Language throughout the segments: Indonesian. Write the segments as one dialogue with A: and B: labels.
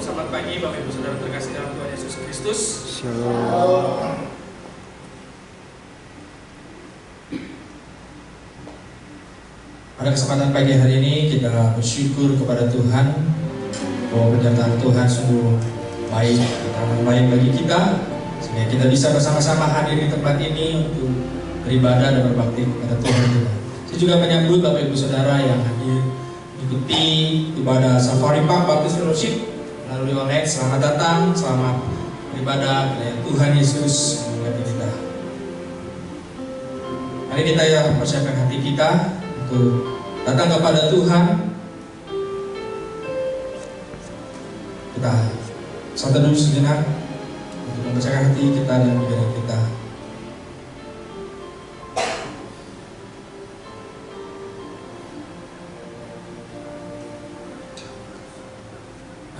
A: selamat pagi Bapak Ibu Saudara terkasih dalam Tuhan Yesus Kristus.
B: Shalom.
C: Pada kesempatan pagi hari ini kita bersyukur kepada Tuhan bahwa penyertaan Tuhan sungguh baik, amat baik bagi kita, sehingga kita bisa bersama-sama hadir di tempat ini untuk beribadah dan berbakti kepada Tuhan kita. Saya juga menyambut Bapak Ibu Saudara yang hadir mengikuti ibadah Safari Park Baptist Fellowship melalui online. Selamat datang, selamat beribadah kepada Tuhan Yesus memberkati kita. Mari kita ya persiapkan hati kita untuk datang kepada Tuhan. Kita santai dulu sejenak untuk mempersiapkan hati kita dan pikiran kita.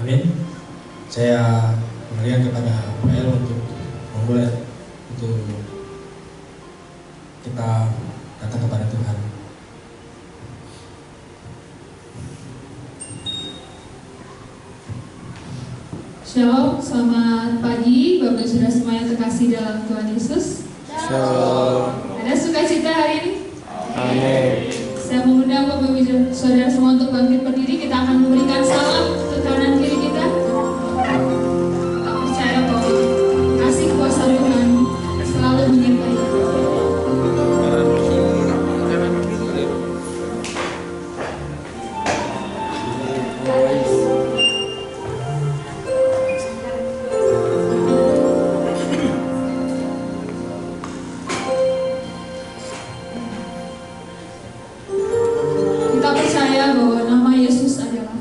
C: Amin. Saya kembalikan kepada Pak El untuk memulai untuk kita datang kepada Tuhan.
D: Shalom, selamat pagi Bapak Ibu Saudara semua yang terkasih dalam Tuhan Yesus.
B: Shalom.
D: Ada sukacita hari ini?
B: Amin.
D: Saya mengundang Bapak Ibu Saudara semua untuk bangkit berdiri. Kita akan memberikan salam untuk kanan kiri kita. Kita percaya bahwa kasih kuasa Tuhan selalu menyertai kita. Kita percaya bahwa nama Yesus adalah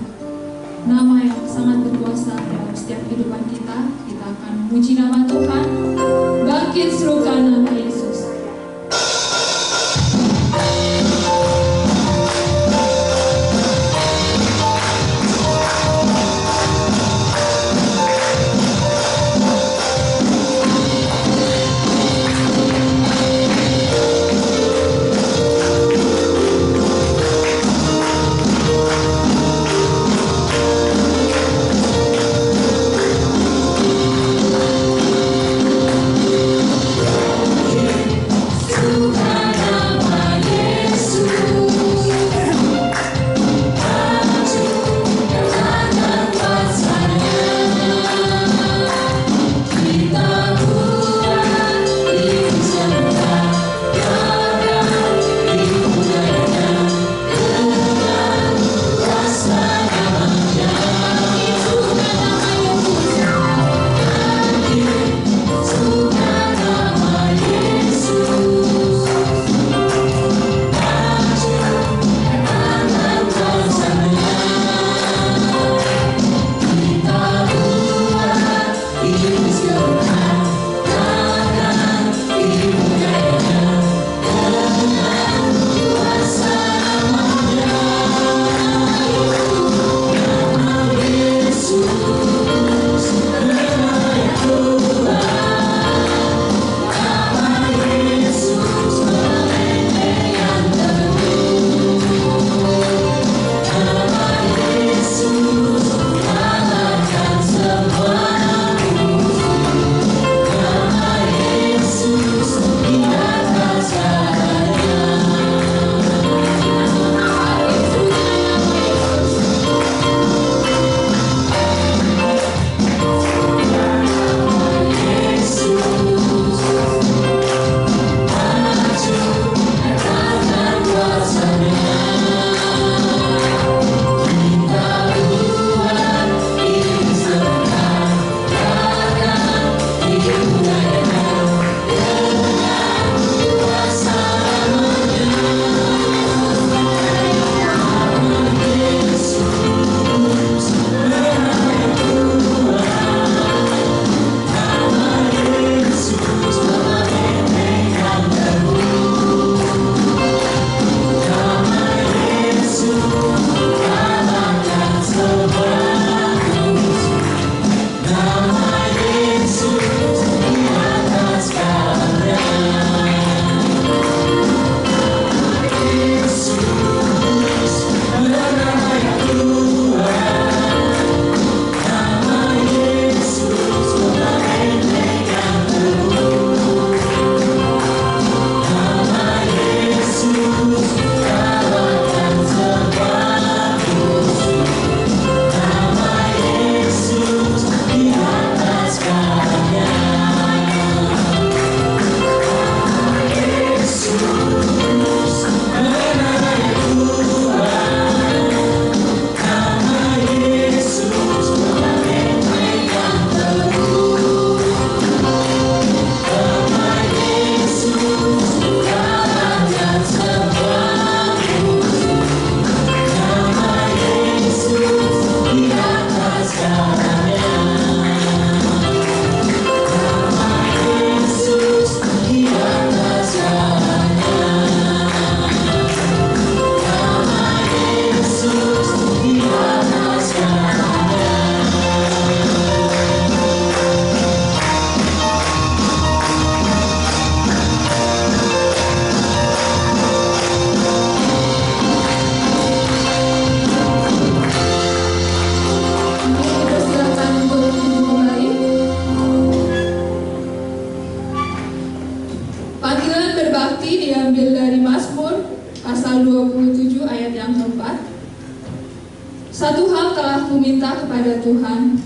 D: Satu hal telah kuminta kepada Tuhan,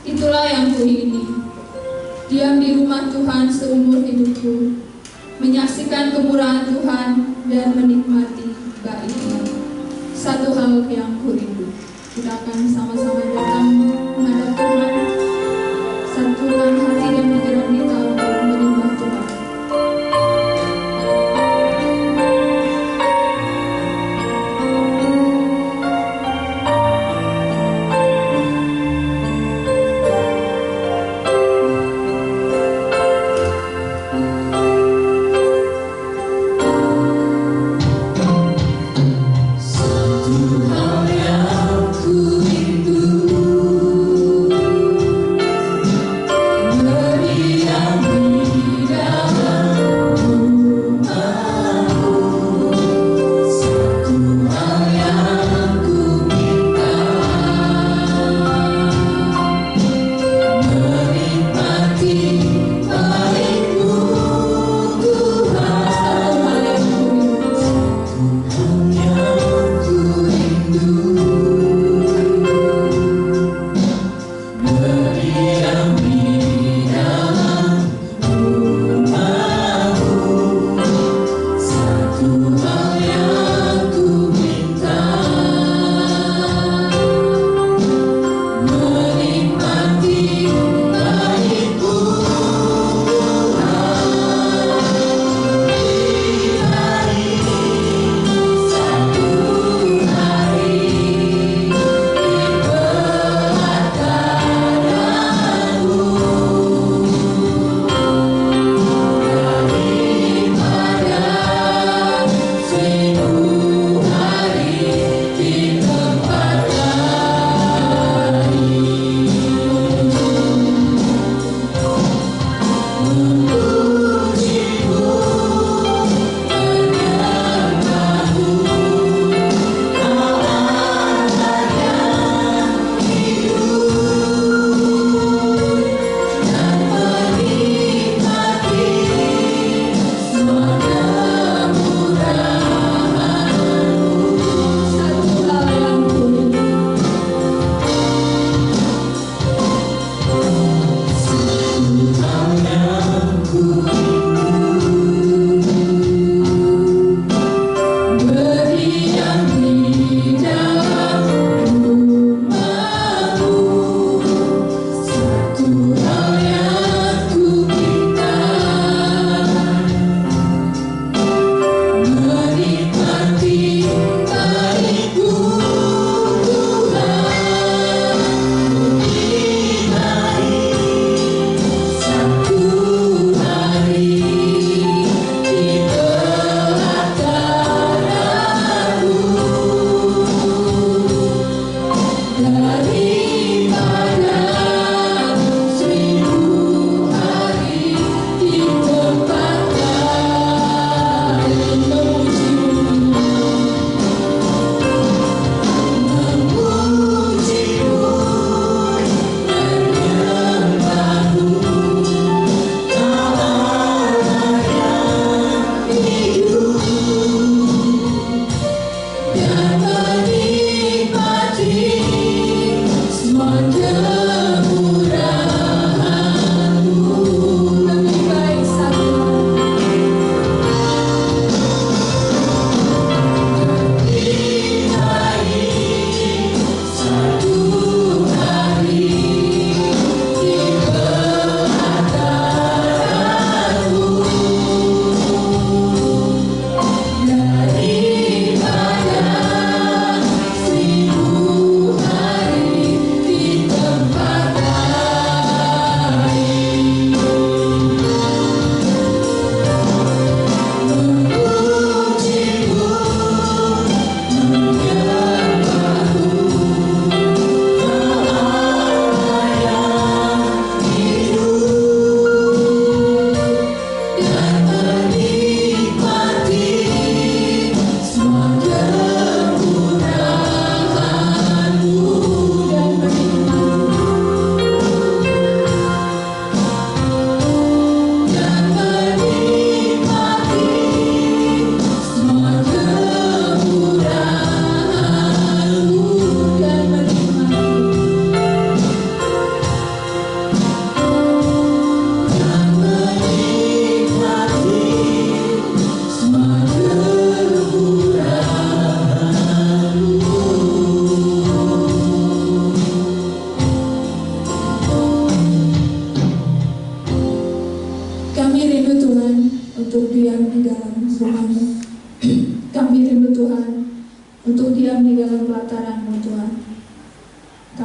D: itulah yang kuingini, diam di rumah Tuhan seumur hidupku, menyaksikan kemurahan Tuhan dan menikmati baiknya. Satu hal yang kurindu. Kita akan sama-sama datang menghadap Tuhan, satukan hati dan pikiran kita untuk menyembah Tuhan.
E: Satu hal yang ku rindu,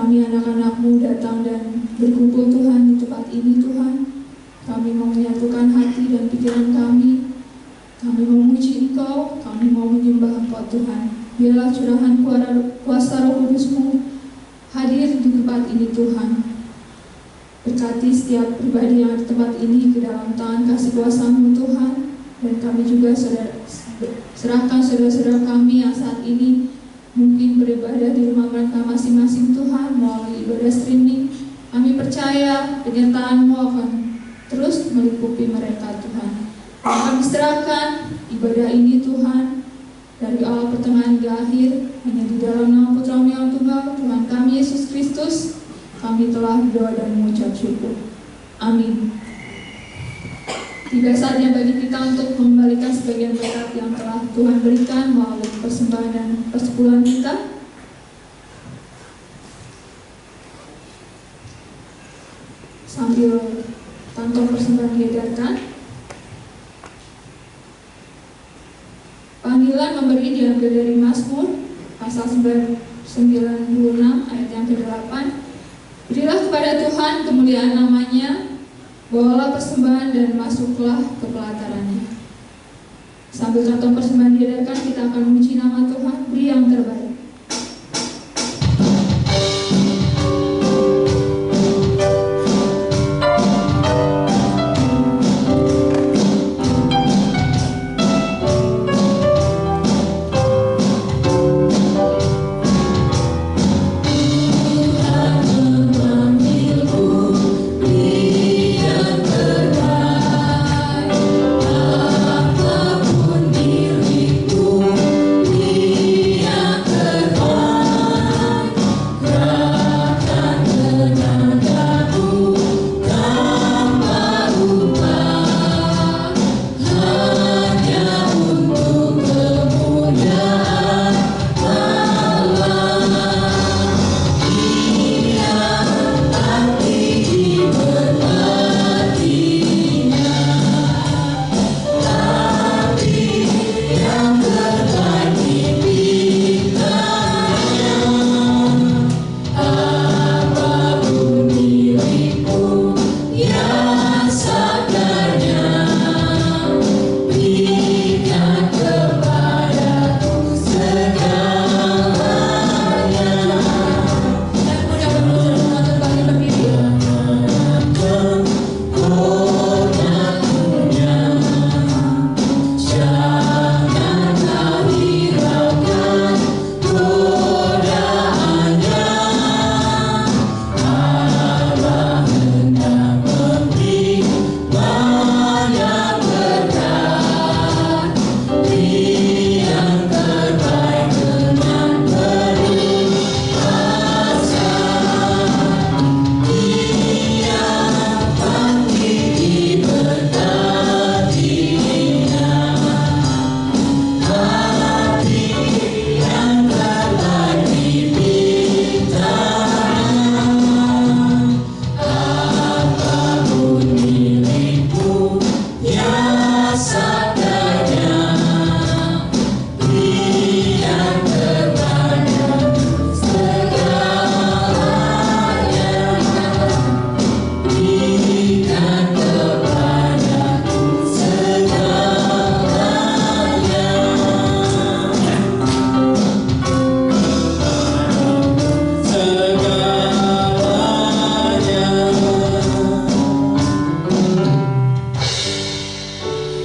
D: kami anak-anak-Mu datang dan berkumpul Tuhan di tempat ini Tuhan. Kami mau menyatukan hati dan pikiran kami. Kami mau memuji Engkau, kami mau menyembah Engkau Tuhan. Biarlah curahan kuasa Roh Kudus-Mu hadir di tempat ini Tuhan. Berkati setiap pribadi yang di tempat ini ke dalam tangan kasih kuasa-Mu Tuhan. Dan kami juga serahkan saudara-saudara kami yang saat ini mungkin beribadah di rumah mereka masing-masing Tuhan melalui ibadah streaming. Kami percaya penyertaan-Mu akan terus melingkupi mereka Tuhan. Dan kami serahkan ibadah ini Tuhan dari awal pertengahan hingga akhir hanya di dalam nama Putra-Mu yang tunggal Tuhan kami Yesus Kristus. Kami telah berdoa dan mengucap syukur. Amin. Tiba saatnya bagi kita untuk mengembalikan sebagian berkat yang telah Tuhan berikan melalui persembahan dan persepuluhan kita. Sambil kantong persembahan diedarkan. Panggilan memberi diambil dari Mazmur pasal 96 ayat yang ke-8. Berilah kepada Tuhan kemuliaan namanya, bawalah persembahan dan masuklah ke pelatarannya. Sambil kantong persembahan diedarkan, kita akan memuji nama Tuhan, beri yang terbaik.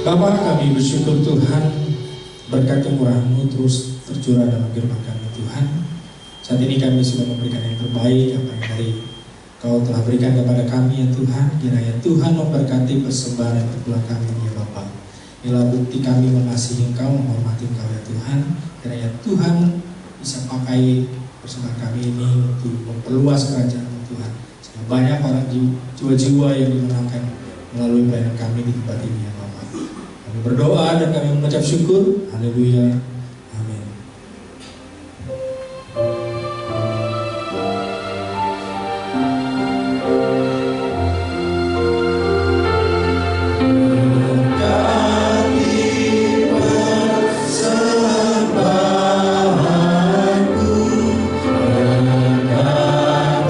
C: Bapa, kami bersyukur Tuhan, berkat kemurahan-Mu terus tercurah dalam kehidupan kami Tuhan. Saat ini kami sudah memberikan yang terbaik apa yang dari Kau telah berikan kepada kami ya Tuhan. Kiranya Tuhan memberkati persembahan dan perpuluhan kami ya Bapa. Inilah bukti kami mengasihi Engkau, menghormati Engkau ya Tuhan. Kiranya Tuhan bisa pakai persembahan kami ini untuk memperluas kerajaan-Mu Tuhan. Sehingga banyak orang jiwa-jiwa yang dimenangkan melalui pelayanan kami di tempat ini ya Bapa. Kami berdoa dan kami mengucap syukur. Haleluya. Amin.
B: Persembahanku, berkati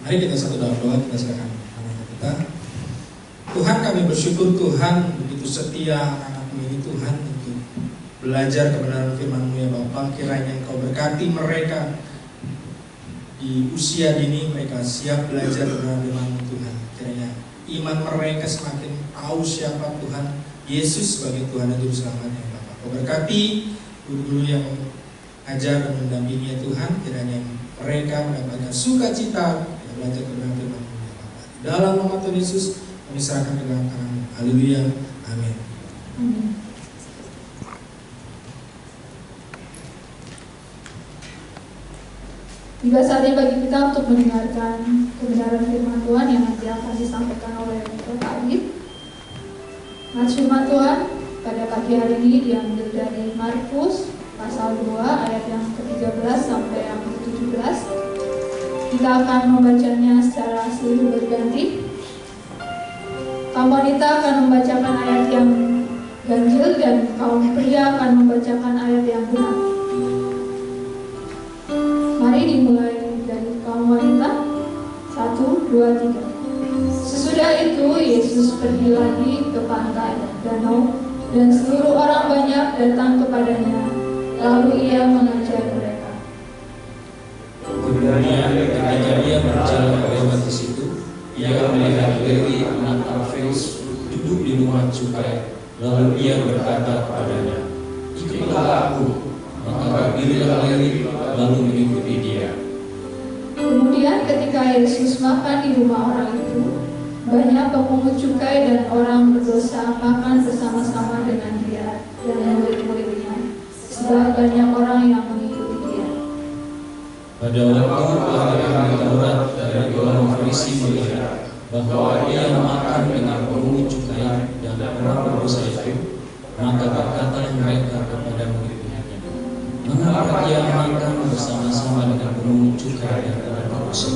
C: Mari kita satu dalam doa, kita silakan anak kita. Tuhan, kami bersyukur Tuhan begitu setia anak-anakmu ini Tuhan untuk belajar kebenaran firman-Mu ya Bapa. Kiranya Engkau berkati mereka di usia dini, mereka siap belajar kebenaran firman-Mu Tuhan. Kiranya iman mereka semakin tahu siapa Tuhan Yesus sebagai Tuhan dan Juru Selamat ya Bapa. Kau berkati guru-guru yang ajar dan mendampingi ya Tuhan. Kiranya mereka mendapatkan sukacita belajar kebenaran firman-Mu ya Bapa. Dalam nama Tuhan Yesus kami serahkan ke dalam tangan-Mu. Haleluya. Amin.
D: Amin. Tiba saatnya bagi kita untuk mendengarkan kebenaran firman Tuhan yang nanti akan disampaikan oleh Bapak Adit. Nats firman Tuhan pada pagi hari ini diambil dari Markus pasal 2 ayat yang ke-13 sampai yang ke-17. Kita akan membacanya secara silih berganti. Kaum wanita akan membacakan ayat yang ganjil dan kaum pria akan membacakan ayat yang genap. Mari dimulai dari kaum wanita. 1, 2, 3. Sesudah itu Yesus pergi lagi ke pantai danau dan seluruh orang banyak datang kepadanya. Lalu ia mengajar mereka.
E: Kemudian ketika dia berjalan lewat di situ, ia melihat Lewi anak Alfeus duduk di rumah cukai. Lalu ia berkata kepadanya, "Ikutlah aku." Maka berdirilah Lewi lalu mengikuti dia.
D: Kemudian ketika Yesus makan di rumah orang itu, banyak pemungut cukai dan orang berdosa makan bersama-sama dengan dia dan murid-muridnya, sebab banyak orang yang mengikuti dia.
E: Pada waktu ahli Taurat dari golongan Farisi melihat bahwa dia makan dengan pemungut cukai dan orang berdosa itu, maka berkatalah mereka kepada murid-muridnya, "Mengapa dia makan bersama-sama dengan pemungut cukai dan orang berdosa?"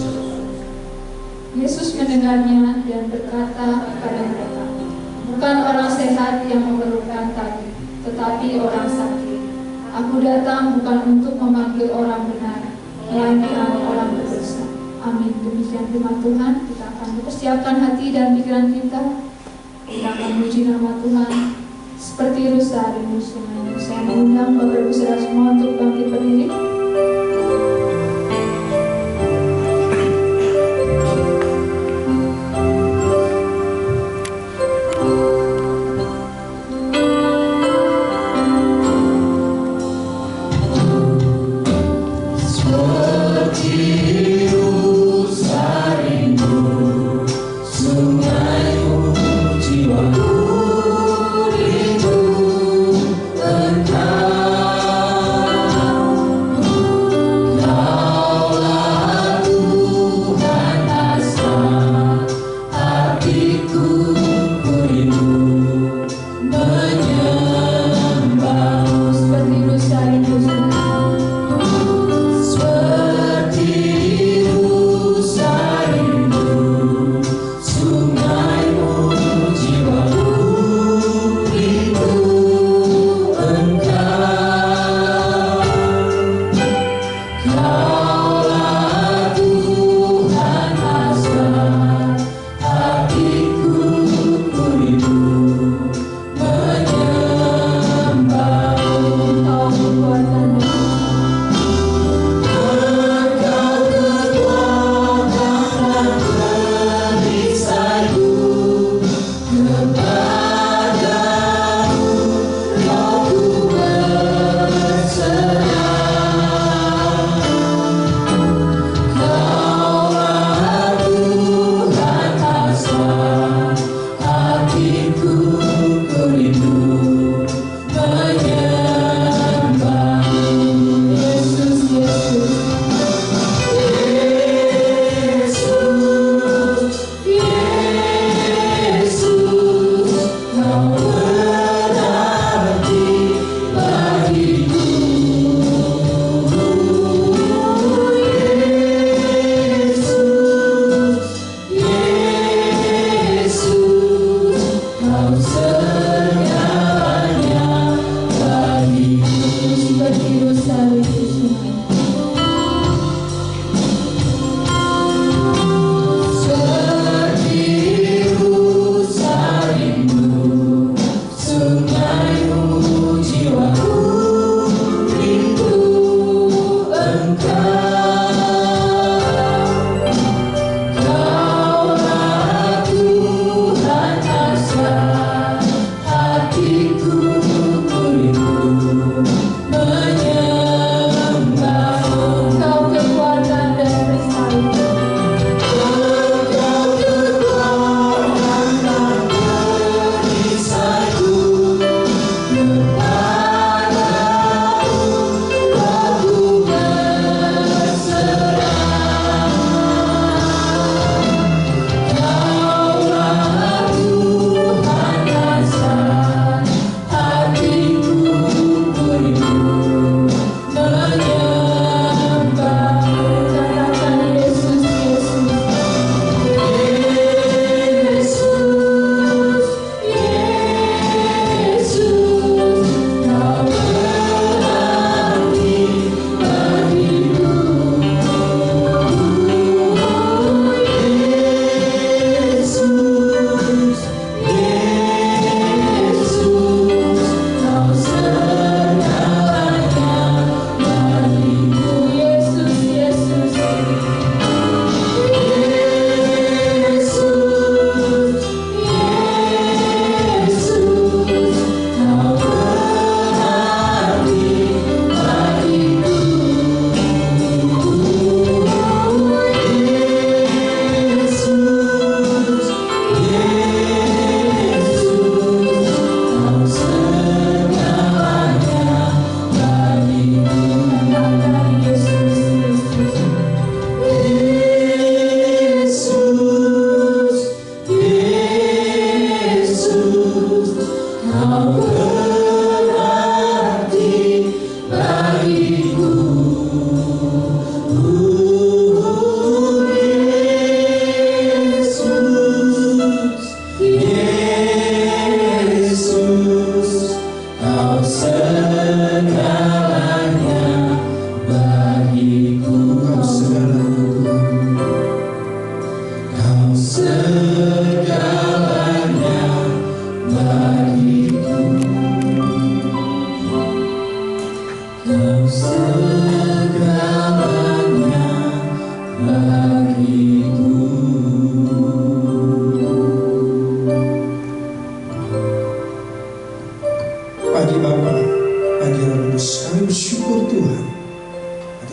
D: Yesus mendengarnya dan berkata kepada mereka, "Bukan orang sehat yang memerlukan tabib, tetapi orang sakit. Aku datang bukan untuk memanggil orang benar, melainkan orang berdosa." Amin. Demikian firman Tuhan. Kita akan mempersiapkan hati dan pikiran kita. Kita akan memuji nama Tuhan seperti rusa di musim. Saya mengundang Bapak Ibu Saudara semua untuk bangkit berdiri.
E: Jiwaku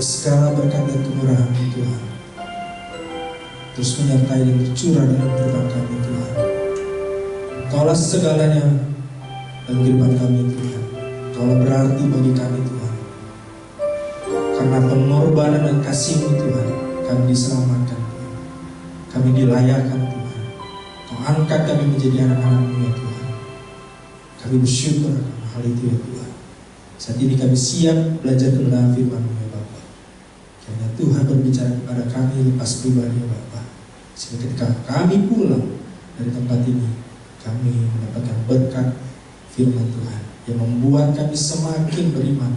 C: segala berkat dan kemurahan Tuhan terus menyertai dan tercurah dalam kehidupan kami Tuhan. Kaulah segalanya dalam kehidupan kami Tuhan. Kaulah berarti bagi kami Tuhan. Karena pengorbanan dan kasih-Mu Tuhan, kami diselamatkan Tuhan. Kami dilayakkan Tuhan. Kau angkat kami menjadi anak-anak-Mu ya Tuhan. Kami bersyukur akan hal itu ya Tuhan. Saat ini kami siap belajar kebenaran firman-Mu ya Bapa. Karena Tuhan berbicara kepada kami lepas pribadi ya Bapa. Sehingga ketika kami pulang dari tempat ini, kami mendapatkan berkat firman Tuhan yang membuat kami semakin beriman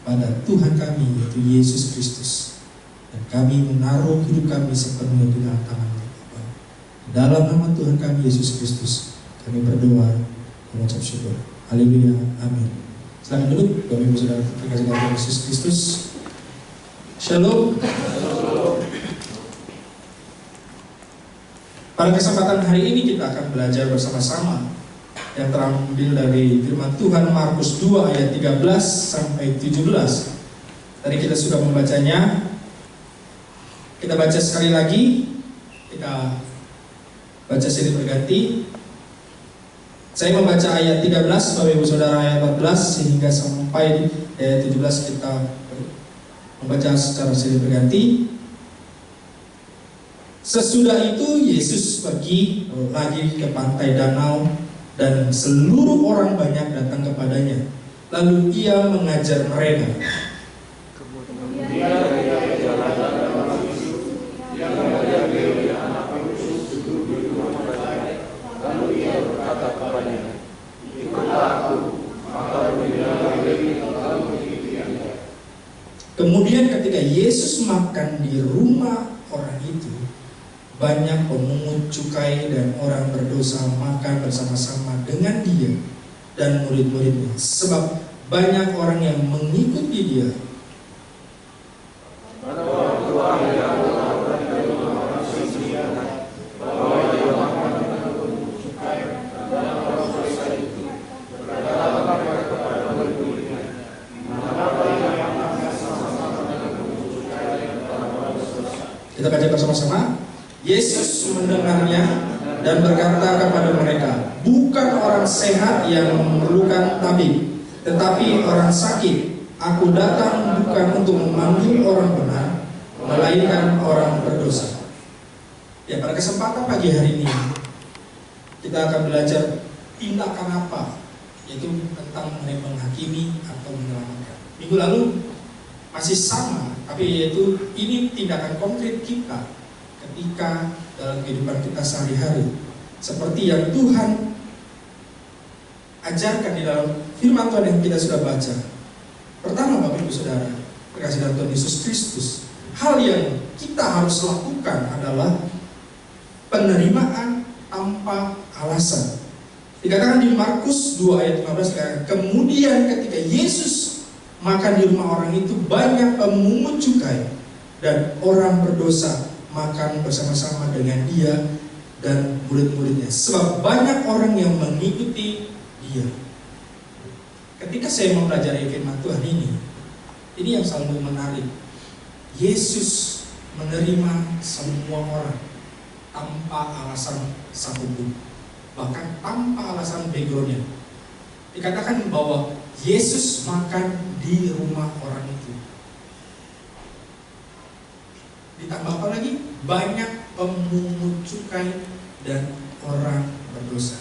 C: kepada Tuhan kami yaitu Yesus Kristus, dan kami menaruh hidup kami sepenuhnya di dalam tangan-Mu Bapa. Dalam nama Tuhan kami Yesus Kristus kami berdoa dan mengucap syukur. Haleluya, amin. Silakan duduk Bapak Ibu Saudara terkasih dalam Yesus Kristus. Shalom. Pada kesempatan hari ini kita akan belajar bersama-sama yang terambil dari firman Tuhan Markus 2 ayat 13 sampai 17. Tadi kita sudah membacanya. Kita baca sekali lagi. Kita baca silih berganti. Saya membaca ayat 13, Bapak Ibu Saudara ayat 14 sehingga sampai ayat 17 kita membaca secara silih berganti. Sesudah itu Yesus pergi lagi ke pantai danau dan seluruh orang banyak datang kepadanya. Lalu ia mengajar mereka.
B: Kemudian ia berjalan dan Yesus yang mengajar anak Yesus duduk di rumah mereka. Lalu ia berkata kepadanya, ikutlah aku. Maka berjalan lalu mengikuti dia.
C: Kemudian ketika Yesus makan di rumah orang itu, banyak pemungut cukai dan orang berdosa makan bersama-sama dengan dia dan murid-muridnya, sebab banyak orang yang mengikuti dia. Kita baca bersama-sama. Yesus mendengarnya dan berkata kepada mereka, bukan orang sehat yang memerlukan tabib, tetapi orang sakit. Aku datang bukan untuk memanggil orang benar, melainkan orang berdosa. Ya, pada kesempatan pagi hari ini kita akan belajar tindakan apa, yaitu tentang menghakimi atau menyelamatkan. Minggu lalu masih sama, tapi yaitu ini tindakan konkret kita ketika dalam kehidupan kita sehari-hari, seperti yang Tuhan ajarkan di dalam firman Tuhan yang kita sudah baca. Pertama, Bapak Ibu Saudara terkasih dalam Tuhan Yesus Kristus, hal yang kita harus lakukan adalah penerimaan tanpa alasan. Dikatakan di Markus 2 ayat 15, kemudian ketika Yesus makan di rumah orang itu, banyak pemungut cukai dan orang berdosa makan bersama-sama dengan dia dan murid-muridnya, sebab banyak orang yang mengikuti dia. Ketika saya mempelajari firman Tuhan ini yang selalu menarik. Yesus menerima semua orang tanpa alasan satupun, bahkan tanpa alasan backgroundnya. Dikatakan bahwa Yesus makan di rumah orang itu. Ditambah apa lagi? Banyak pemungut cukai dan orang berdosa.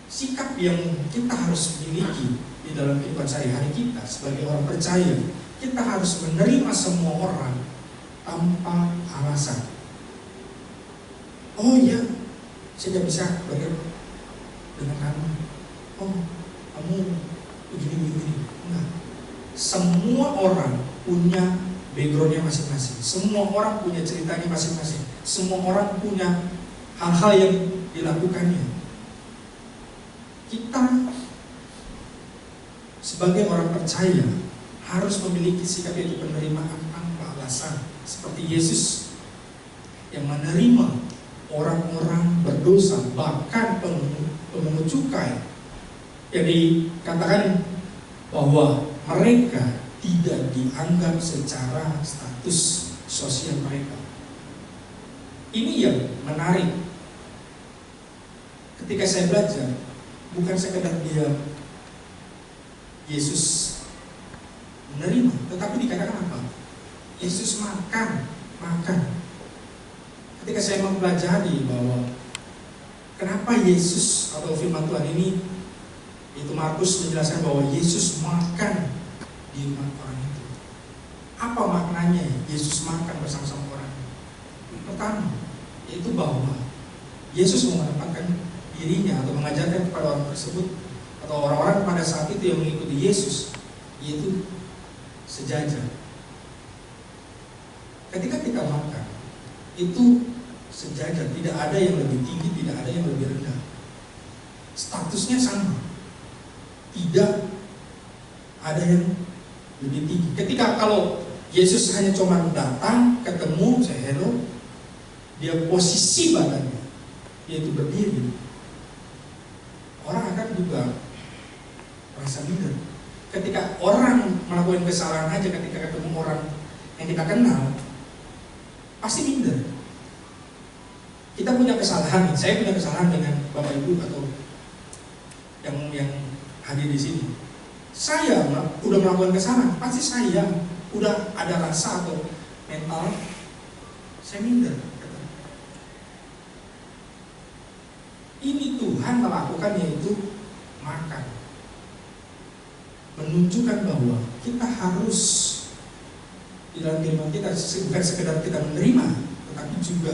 C: Sikap yang kita harus miliki di dalam kehidupan sehari-hari kita sebagai orang percaya, kita harus menerima semua orang tanpa alasan. Oh iya, saya tidak bisa bagaimana dengan kamu. Oh, kamu begini. Enggak. Semua orang punya backgroundnya masing-masing. Semua orang punya ceritanya masing-masing. Semua orang punya hal-hal yang dilakukannya. Kita sebagai orang percaya harus memiliki sikap yaitu penerimaan tanpa alasan, seperti Yesus yang menerima orang-orang berdosa, bahkan pemungut cukai, yang dikatakan bahwa mereka tidak dianggap secara status sosial mereka. Ini yang menarik. Ketika saya belajar, bukan sekedar dia Yesus menerima, tetapi dikatakan apa? Yesus makan. Ketika saya mempelajari bahwa kenapa Yesus atau firman Tuhan ini, itu Markus menjelaskan bahwa Yesus makan di rumah orang itu. Apa maknanya Yesus makan bersama-sama orang? Pertama, yaitu bahwa Yesus menempatkan dirinya atau mengajarkan kepada orang tersebut atau orang-orang pada saat itu yang mengikuti Yesus, yaitu sejajar. Ketika kita makan, itu sejajar, tidak ada yang lebih tinggi, tidak ada yang lebih rendah. Statusnya sama, tidak ada yang lebih tinggi. Ketika kalau Yesus hanya cuma datang, ketemu, saya hello, dia posisi badannya, yaitu berdiri, orang akan juga merasa minder. Ketika orang melakukan kesalahan aja, ketika ketemu orang yang kita kenal, pasti minder. Kita punya kesalahan, saya punya kesalahan dengan Bapak Ibu atau yang hadir di sini. Saya udah melakukan kesalahan, pasti saya udah ada rasa atau mental, saya minder. Ini Tuhan melakukan, yaitu makan, menunjukkan bahwa kita harus di dalam firman kita bukan sekedar kita menerima, tetapi juga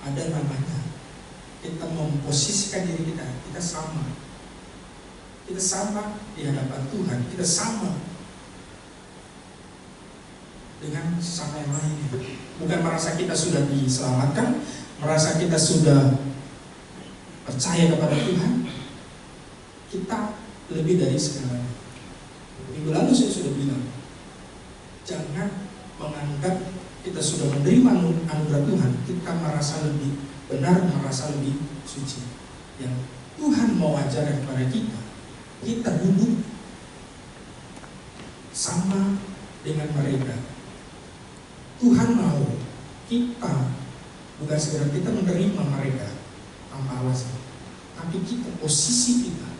C: ada namanya kita memposisikan diri kita sama di hadapan Tuhan, kita sama dengan sesama yang lainnya. Bukan merasa kita sudah diselamatkan, merasa kita sudah percaya kepada Tuhan, kita lebih dari segalanya. Minggu lalu saya sudah bilang, jangan menganggap kita sudah menerima anugerah Tuhan, kita merasa lebih benar, merasa lebih suci. Yang Tuhan mau ajarkan kepada kita duduk sama dengan mereka. Tuhan mau kita bukan sekedar kita menerima mereka tanpa alasan, tapi kita, posisi kita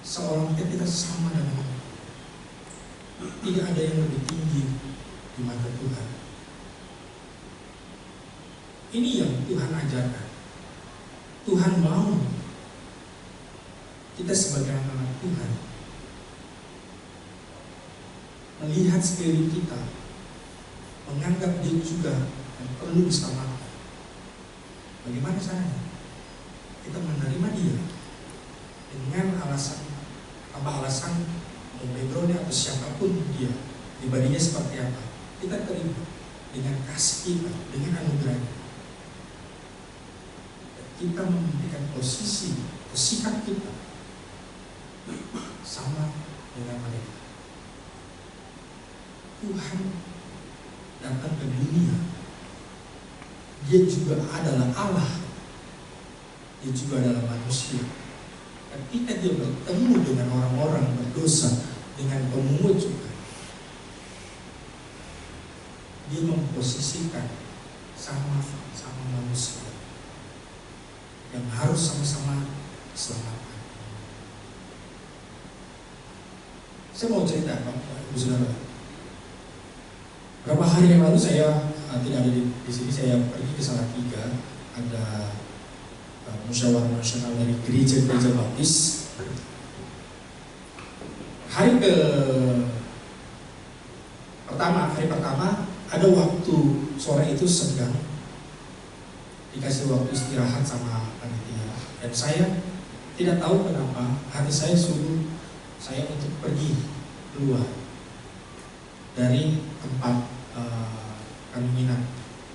C: seolah kita sama dengan mereka. Tidak ada yang lebih tinggi di mata Tuhan. Ini yang Tuhan ajarkan. Tuhan mau kita sebagai anak-anak Tuhan melihat sekeliling kita, menganggap dia juga yang perlu diselamatkan. Bagaimana caranya? Kita menerima dia dengan alasan, tanpa alasan mau backgroundnya atau siapapun dia, pribadinya seperti apa, kita terima dengan kasih kita, dengan anugerahnya. Kita memberikan posisi atau sikap kita sama dengan mereka. Tuhan datang ke dunia, dia juga adalah Allah, dia juga adalah manusia. Ketika dia bertemu dengan orang-orang berdosa, dengan pemungut juga, dia memposisikan sama manusia yang harus sama-sama diselamatkan. Saya mau cerita, Ibu Saudara. Berapa hari yang lalu saya tidak ada di sini, saya pergi ke Salatiga, ada musyawarah nasional dari gereja-gereja baptis. Hari pertama ada waktu sore itu senggang, dikasih waktu istirahat sama panitia, dan saya tidak tahu kenapa hati saya suruh saya untuk pergi keluar dari tempat kami nginap.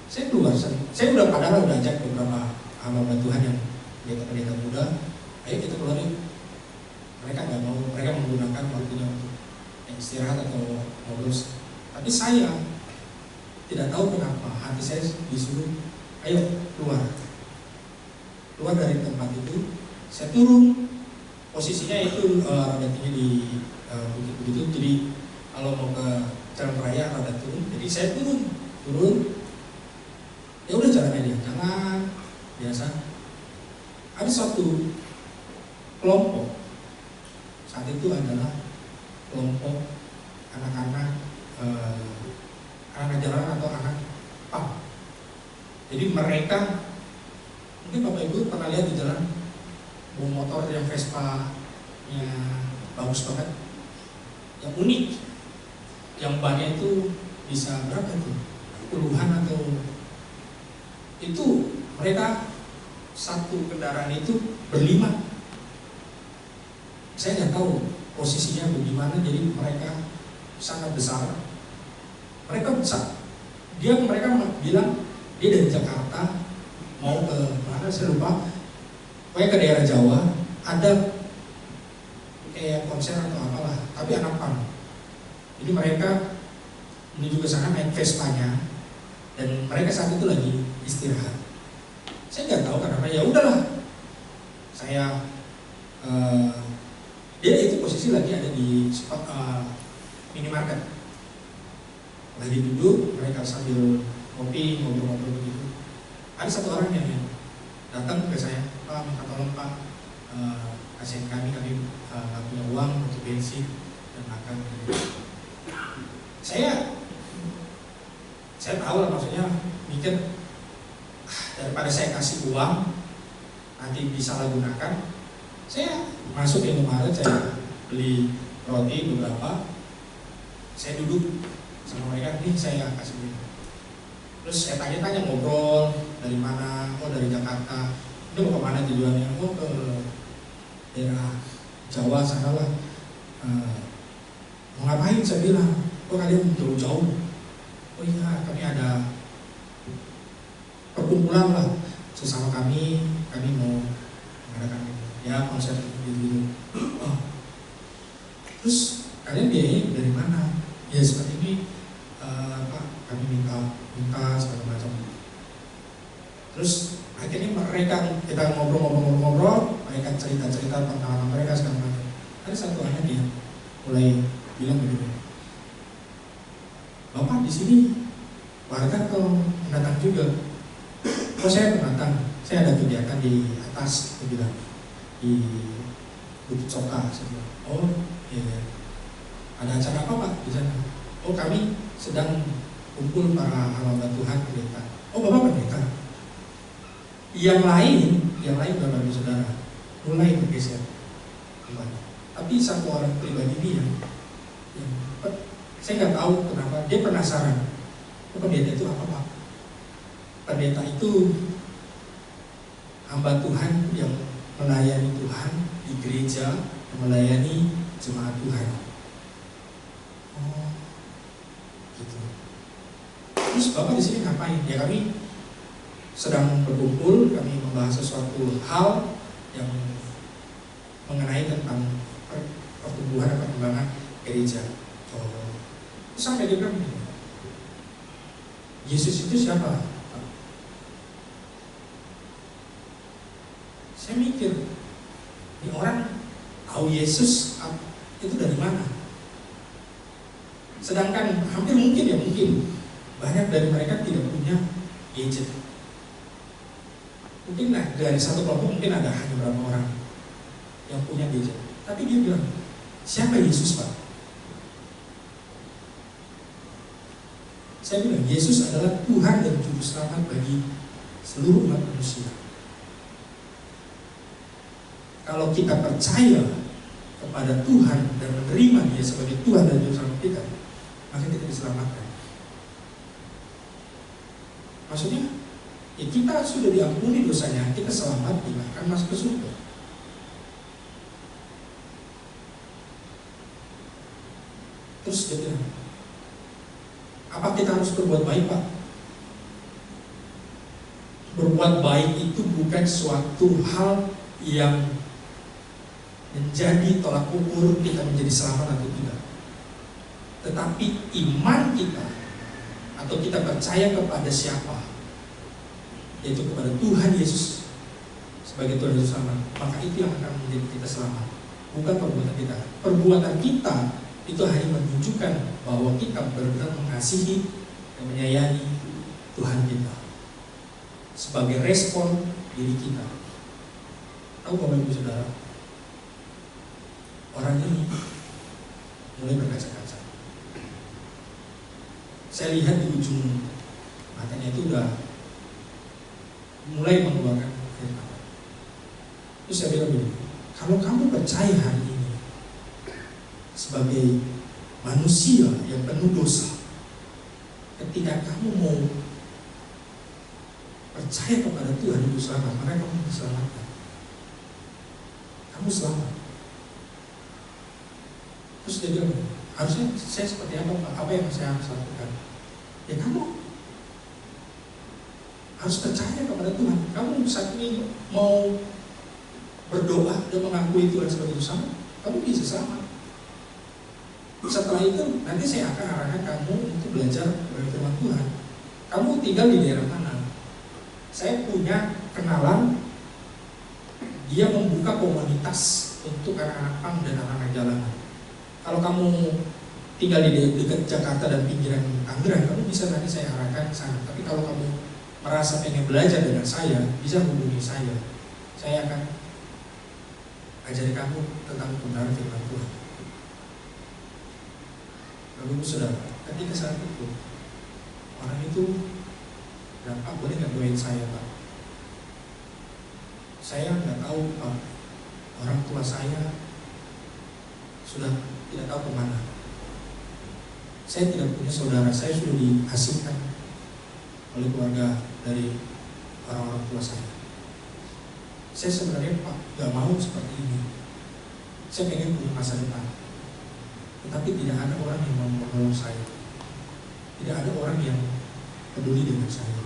C: Saya keluar, saya padahal udah ajak beberapa hamba Tuhan yang pendeta muda, ayo kita keluar yuk. Mereka nggak mau, mereka menggunakan waktunya untuk istirahat atau ngobrol. Tapi saya tidak tahu kenapa hati saya disuruh, ayo keluar dari tempat itu. Saya turun, posisinya itu roda tinggi di begitu. Jadi kalau mau ke jalan raya rada turun, jadi saya turun, ya udah jalan aja, jalan biasa. Ada suatu kelompok, saat itu adalah kelompok anak-anak jalanan atau anak punk. Jadi mereka, mungkin Bapak Ibu pernah lihat di jalan bawa motor yang Vespa yang bagus banget, yang unik, yang bannya itu bisa berapa itu? Puluhan atau itu mereka satu kendaraan itu berlima. Saya nggak tahu posisinya bagaimana, jadi mereka sangat besar. Mereka besar. Mereka bilang dia dari Jakarta mau ke mana saya lupa, pokoknya ke daerah Jawa, ada kayak konser atau apalah, tapi anak punk. Jadi mereka menuju ke sana naik Vespanya, dan mereka saat itu lagi istirahat. Saya nggak tahu kenapa, ya udahlah. Saya dia itu posisi lagi ada di minimarket, lagi duduk, mereka sambil ngopi, ngobrol-ngobrol begitu. Ada satu orang yang datang ke saya, Pak, minta tolong Pak, kasihan kami nggak punya uang untuk bensin dan makan. Saya tahu lah, maksudnya mikir daripada saya kasih uang nanti disalahgunakan, saya masuk ke Indomaret, saya beli roti beberapa, saya duduk sama mereka, nih saya kasih duit. Terus saya tanya-tanya, ngobrol, dari mana? Oh dari Jakarta. Ini mau kemana tujuannya? Oh ke daerah Jawa sana lah. Mau ngapain? Saya bilang, oh kalian jauh-jauh. Oh iya, kami ada perkumpulan lah sesama kami mau mengadakan ya konser gitu. Oh. Terus kalian biayanya dari mana? Ya seperti ini, Pak, kami minta segala macam. Terus akhirnya kita ngobrol, mereka cerita pengalaman mereka segala macam. Ada satu anak dia mulai bilang begini, Bapak di sini warga atau pendatang juga? Oh saya pendatang, saya ada kegiatan di atas, dia bilang, di Bukit Soka. Saya bilang, oh iya. Ada acara apa Pak di sana? Oh kami sedang kumpul para hamba Tuhan pendeta. Oh Bapak pendeta. Yang lain Bapak Ibu Saudara mulai bergeser kembali. Tapi satu orang pribadi dia yang saya nggak tahu kenapa dia penasaran. Oh pendeta itu apa Pak? Pendeta itu hamba Tuhan yang melayani Tuhan di gereja, melayani jemaat Tuhan. Oh, gitu. Terus Bapak di sini ngapain? Ya kami sedang berkumpul, kami membahas sesuatu hal yang mengenai tentang pertumbuhan dan perkembangan gereja. Oh, sampai dia bilang, Yesus itu siapa? Saya mikir, ini orang tahu Yesus itu dari mana? Sedangkan hampir mungkin banyak dari mereka tidak punya gadget. Mungkin dari satu kelompok mungkin ada hanya beberapa orang yang punya gadget. Tapi dia bilang, siapa Yesus Pak? Saya bilang, Yesus adalah Tuhan dan Juru Selamat bagi seluruh umat manusia. Kalau kita percaya kepada Tuhan dan menerima Dia sebagai Tuhan dan Juru Selamat kita, maka kita diselamatkan. Maksudnya, ya kita sudah diampuni dosanya, kita selamat, akan masuk ke surga. Terus dia bilang, apa kita harus berbuat baik Pak? Berbuat baik itu bukan suatu hal yang menjadi tolak ukur kita menjadi selamat atau tidak. Tetapi iman kita atau kita percaya kepada siapa, yaitu kepada Tuhan Yesus sebagai Tuhan Yesus selamat, maka itu yang akan menjadi kita selamat. bukan perbuatan kita. Perbuatan kita itu hanya menunjukkan bahwa kita benar-benar mengasihi dan menyayangi Tuhan kita sebagai respon diri kita. Tahu Bapak Ibu Saudara, orang ini mulai berkaca-kaca. Saya lihat di ujung matanya itu udah mulai mengeluarkan air mata. Terus saya bilang begini, kalau kamu percaya hari ini sebagai manusia yang penuh dosa, ketika kamu mau percaya kepada Tuhan itu selamat, maka kamu diselamatkan. Kamu selamat. Terus dia bilang, harusnya saya seperti apa? Apa yang saya harus lakukan? Ya kamu harus percaya kepada Tuhan. Kamu saat ini mau berdoa dan mengakui Tuhan sebagai Tuhan, kamu bisa selamat. Setelah itu nanti saya akan arahkan kamu untuk belajar firman Tuhan. Kamu tinggal di daerah mana? Saya punya kenalan, dia membuka komunitas untuk anak-anak pang dan anak-anak jalanan. Kalau kamu tinggal di dekat Jakarta dan pinggiran Tangerang, kamu bisa nanti saya arahkan ke sana. Tapi kalau kamu merasa pengen belajar dengan saya, bisa hubungi saya. Saya akan ajari kamu tentang kebenaran firman Tuhan. Lalu saudara, ketika saat itu orang itu dan Pak boleh nggak doain saya Pak? Saya nggak tahu Pak, orang tua saya sudah tidak tahu kemana. Saya tidak punya saudara, saya sudah diasingkan oleh keluarga dari orang-orang tua saya. Saya sebenarnya Pak nggak mau seperti ini. Saya pengen punya masa depan, tetapi tidak ada orang yang mau menolong saya. Tidak ada orang yang peduli dengan saya.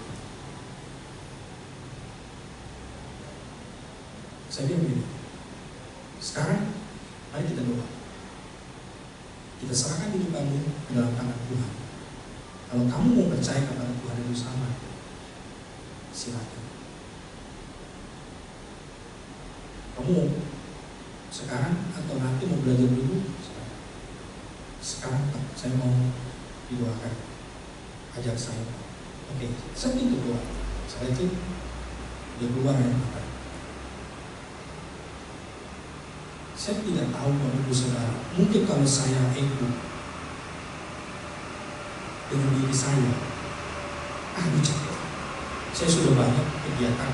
C: Saya bilang begini, sekarang mari kita doa. Kita serahkan hidup kamu ke dalam tangan Tuhan. Kalau kamu mau percaya kepada Tuhan itu sama, silakan. Kamu sekarang atau nanti mau belajar dulu, silakan. Sekarang Pak, saya mau didoakan. Ajak saya Pak. Oke, saya itu doa. Saya itu dia keluar ya Pak. Saya tidak tahu Bapak Ibu Saudara. Mungkin kalau saya ego dengan diri saya, capek. Saya sudah banyak kegiatan.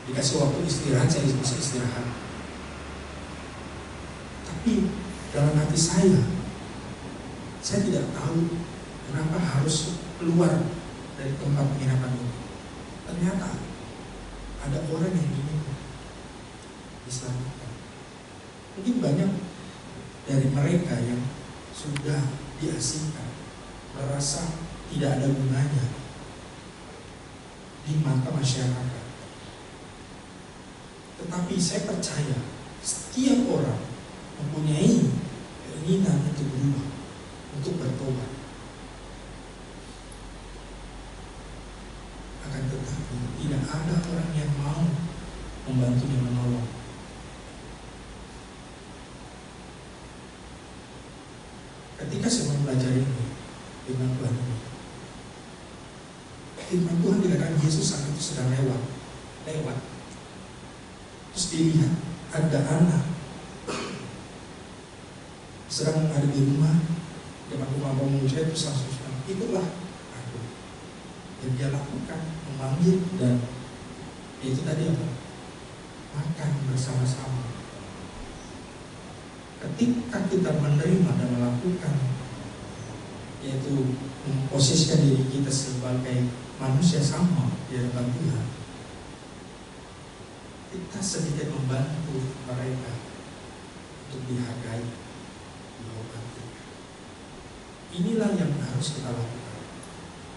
C: Dikasih waktu istirahat, saya bisa istirahat. Tapi dalam hati saya tidak tahu kenapa harus keluar dari tempat penginapan ini. Ternyata ada orang yang ingin diselamatkan. Mungkin banyak dari mereka yang sudah diasingkan, merasa tidak ada gunanya di mata masyarakat. Tetapi saya percaya setiap orang mempunyai keinginan untuk berubah, untuk bertobat. Akan tetapi tidak ada orang yang mau membantu dan menolong. Ketika saya mempelajari ini, firman Tuhan ini, firman Tuhan dikatakan Yesus saat itu sedang lewat. Terus dilihat ada anak sedang ada di rumah, dia mampu mengucap itu langsung ikutlah aku. Dan dia lakukan, memanggil, dan itu tadi apa? Makan bersama-sama. Ketika kita menerima dan melakukan, yaitu memposisikan diri kita sebagai manusia sama di hadapan Tuhan, kita sedikit membantu mereka untuk dihargai, dihormati. Inilah yang harus kita lakukan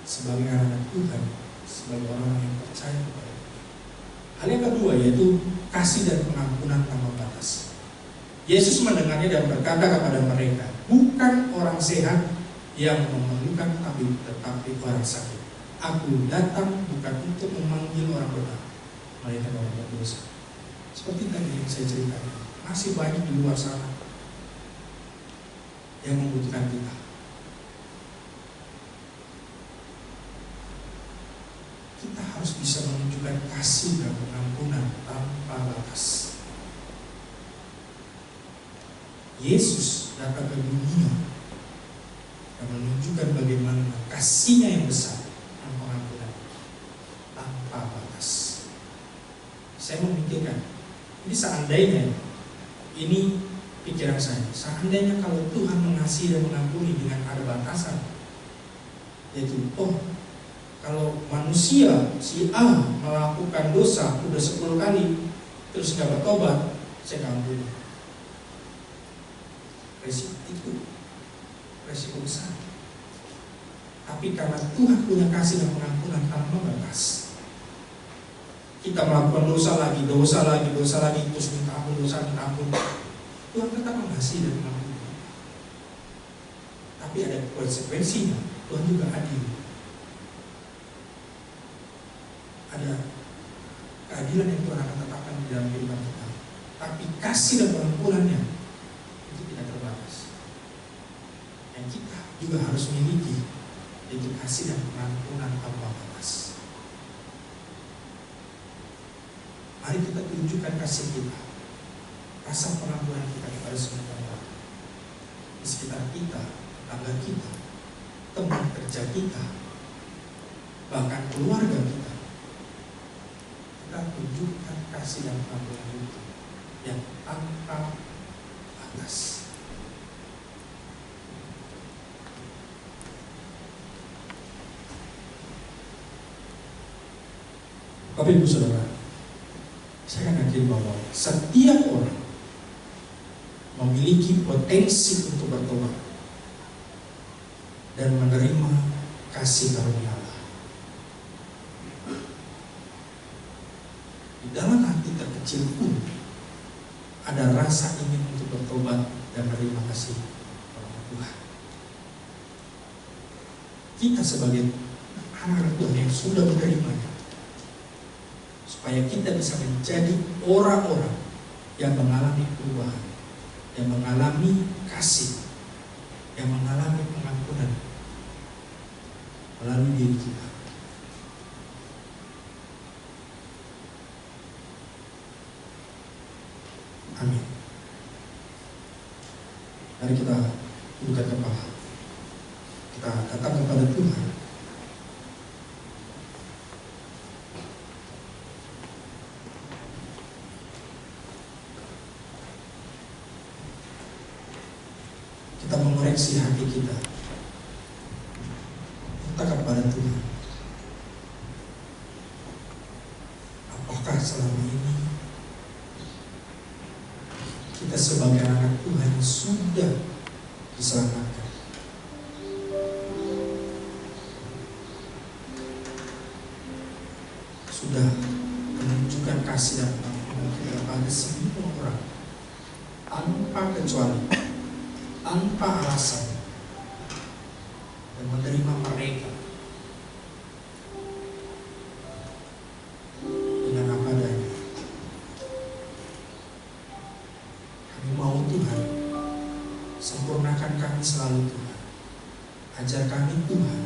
C: sebagai anak Tuhan, sebagai orang yang percaya kepada Tuhan. Hal yang kedua yaitu kasih dan pengampunan tanpa batas. Yesus mendengarnya dan berkata kepada mereka, bukan orang sehat yang memerlukan tabib, tetapi orang sakit. Aku datang bukan untuk memanggil orang benar, melainkan orang berdosa. Seperti tadi yang saya ceritakan, masih banyak di luar sana yang membutuhkan kita. Kita harus bisa menunjukkan kasih dan pengampunan tanpa batas. Yesus datang ke dunia dan menunjukkan bagaimana kasih-Nya yang besar dan pengampunan tanpa batas. Saya memikirkan, ini seandainya, ini pikiran saya, seandainya kalau Tuhan mengasihi dan mengampuni dengan ada batasan, yaitu kalau manusia si A melakukan dosa udah 10 kali terus gak bertobat, saya gak ampuni. Resiko besar. Tapi karena Tuhan punya kasih dan pengampunan tanpa batas, kita melakukan dosa lagi, terus minta ampun, Tuhan tetap mengasihi dan mengampuni. Tapi ada konsekuensinya. Tuhan juga adil. Ada keadilan yang Tuhan akan tetapkan di dalam kehidupan kita. Tapi kasih dan pengampunannya itu tidak terbatas. Yang kita juga harus miliki, yaitu kasih dan pengampunan tanpa batas. Mari kita tunjukkan kasih kita, rasa pengampunan kita kepada semua orang di sekitar kita, tetangga kita, teman kerja kita, bahkan keluarga kita. Kita tunjukkan kasih dan pengampunan itu yang tanpa batas. Bapak Ibu Saudara, saya akan yakin bahwa setiap orang memiliki potensi untuk bertobat dan menerima kasih karunia Allah. Di dalam hati terkecil pun ada rasa ingin untuk bertobat dan menerima kasih karunia Tuhan. Kita sebagai anak-anak Tuhan yang sudah menerimanya, supaya kita bisa menjadi orang-orang yang mengalami perubahan, yang mengalami kasih, yang mengalami pengampunan melalui diri kita. Amin. Mari kita tundukkan kepala. Kita datang kepada Tuhan. Kita mengoreksi hati kita. Kita kepada Tuhan. Apakah selama ini kita sebagai anak Tuhan sudah diselamatkan? Sudah menunjukkan kasih dan pengampunan kita pada semua orang tanpa kecuali, tanpa alasan, dan menerima mereka dengan apa adanya. Kami mau Tuhan, sempurnakan kami selalu Tuhan. Ajar kami Tuhan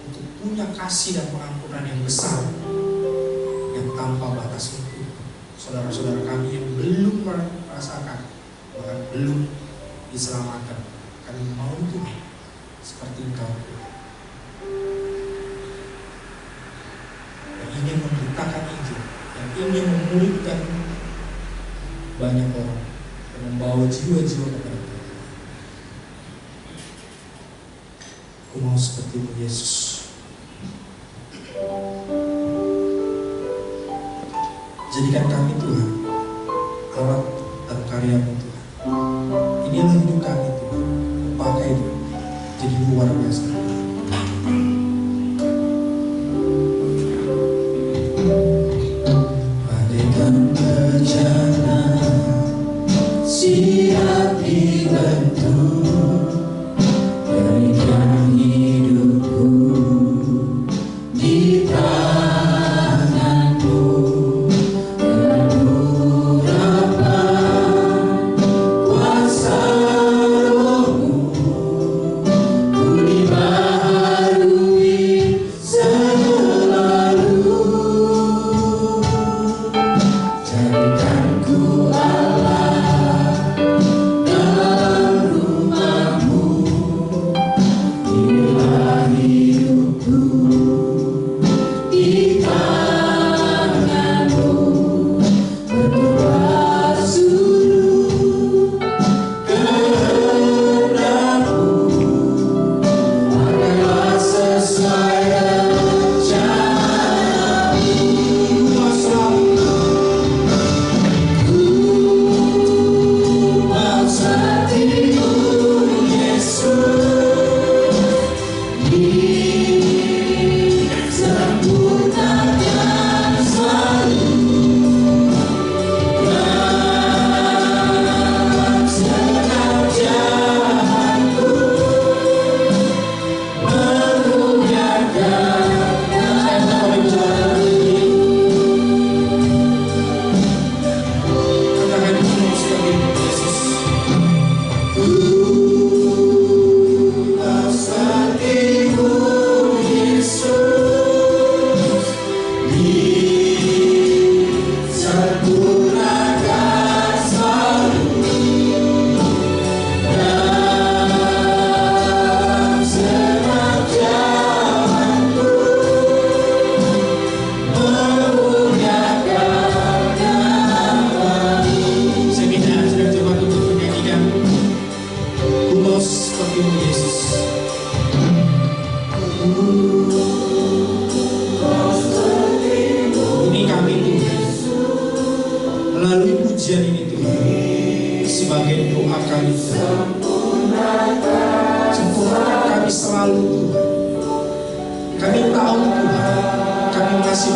C: untuk punya kasih dan pengampunan yang besar, yang tanpa batas itu. Saudara-saudara kami yang belum merasakan, bahkan belum diselamatkan, kami mau Tuhan seperti Engkau yang ingin memberitakan Injil, yang ingin memulihkan banyak orang dan membawa jiwa-jiwa kepada Tuhan. Aku mau seperti Yesus. Jadikan kami Tuhan alat dan karya-Mu Tuhan. Inilah hidup kami Tuhan, pakai itu jadi luar biasa. Bagaikan bencana siap dibentuk, berikan hidupku di tangan-Mu.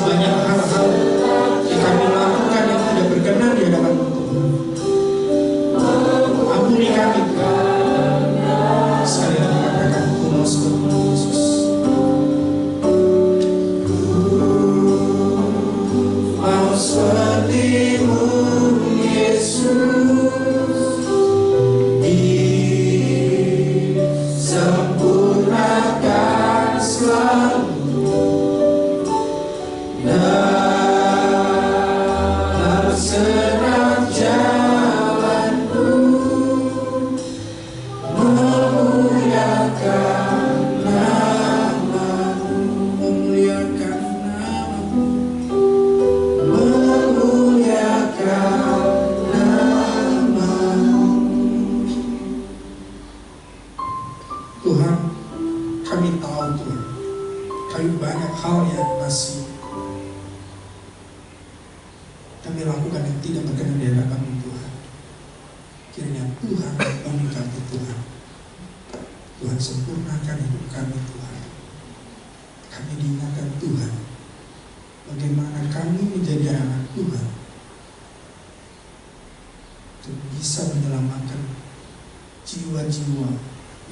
C: banyak hal-hal yang kami lakukan yang tidak berkenan di hadapan-Mu Tuhan. Ampuni kami Tuhan. Sekali lagi katakan kuno seperti Yesus. Mau seperti-Mu Yesus, disempurnakan selalu dalam segenap jalanku, memuliakan nama-Mu, memuliakan nama-Mu, memuliakan nama-Mu. Tuhan, kami tahu Tuhan, kami banyak hal yang masih kami lakukan yang tidak berkenan di hadapan-Mu Tuhan. Kiranya Tuhan memberkati Tuhan. Tuhan sempurnakan hidup kami Tuhan. Kami diingatkan Tuhan bagaimana kami menjadi anak Tuhan untuk bisa menyelamatkan jiwa-jiwa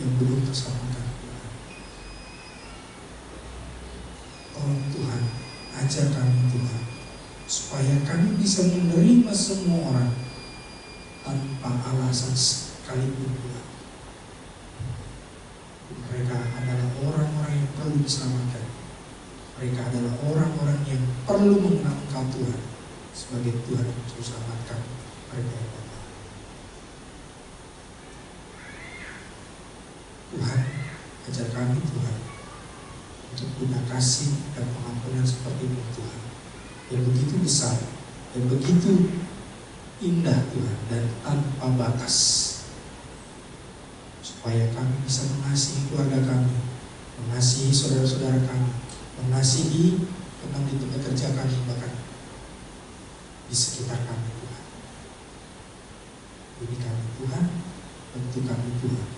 C: yang belum terselamatkan Tuhan. Tolong Tuhan, ajar kami Tuhan, supaya kami bisa menerima semua orang tanpa alasan sekalipun Tuhan. Mereka adalah orang-orang yang perlu diselamatkan. Mereka adalah orang-orang yang perlu mengenal Engkau Tuhan sebagai Tuhan yang terus selamatkan mereka ya Bapa. Tuhan, ajar kami Tuhan untuk punya kasih dan pengampunan seperti-Mu Tuhan, yang begitu besar, yang begitu indah Tuhan, dan tanpa batas, supaya kami bisa mengasihi keluarga kami, mengasihi saudara-saudara kami, mengasihi teman di tempat kerja kami, bahkan di sekitar kami Tuhan. Ini kami Tuhan, bentuk kami Tuhan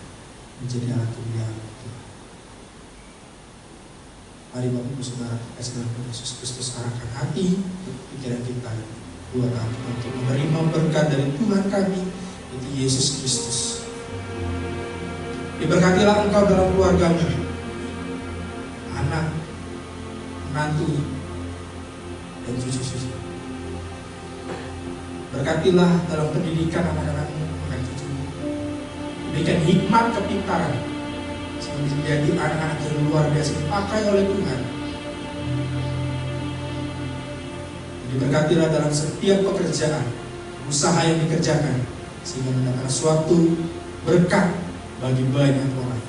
C: menjadi alat kemuliaan Tuhan. Mari Bapak Ibu Saudara, kasih dalam Tuhan Yesus Kristus, arahkan hati pikiran kita Tuhan untuk menerima berkat dari Tuhan kami, yaitu Yesus Kristus. Diberkatilah engkau dalam keluargamu, anak, menantu, dan cucu-cucu. Berkatilah dalam pendidikan anak-anakmu dan cucumu. Berikan hikmat kepintaran sehingga menjadi anak-anak yang luar biasa dipakai oleh Tuhan. Diberkatilah dalam setiap pekerjaan, usaha yang dikerjakan, sehingga mendatangkan suatu berkat bagi banyak orang.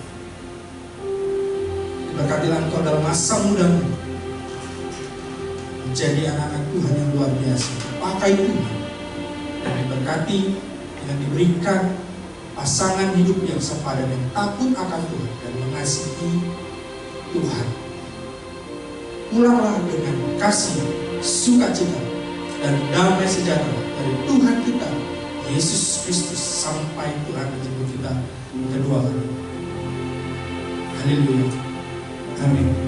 C: Diberkatilah engkau dalam masa mudamu, menjadi anak-anak Tuhan yang luar biasa, pakai Tuhan, dan diberkati dengan diberikan pasangan hidup yang sepadan, yang takut akan Tuhan dan mengasihi Tuhan. Pulanglah dengan kasih, sukacita, dan damai sejahtera dari Tuhan kita Yesus Kristus sampai Tuhan menjemput kita kedua kali. Haleluya. Amin.